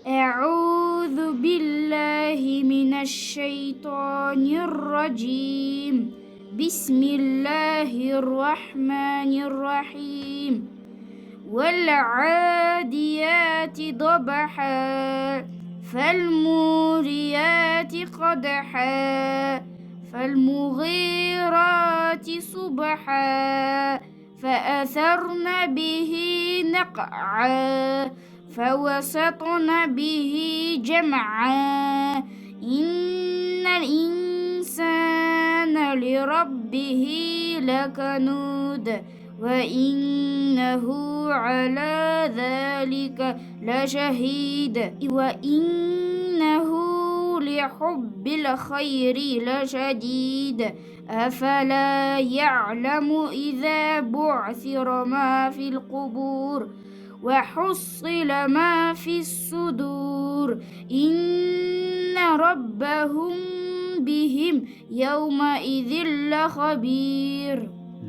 أعوذ بالله من الشيطان الرجيم. بسم الله الرحمن الرحيم. والعاديات ضبحا فالموريات قدحا فالمغيرات صبحا فأثرن به نقعا فوسطن به جمعا إن الإنسان لربه لكنود وإنه على ذلك لشهيد وإنه لحب الخير لشديد أفلا يعلم إذا بعثر ما في القبور وحصل ما في الصدور إن ربهم بهم يومئذ لخبير.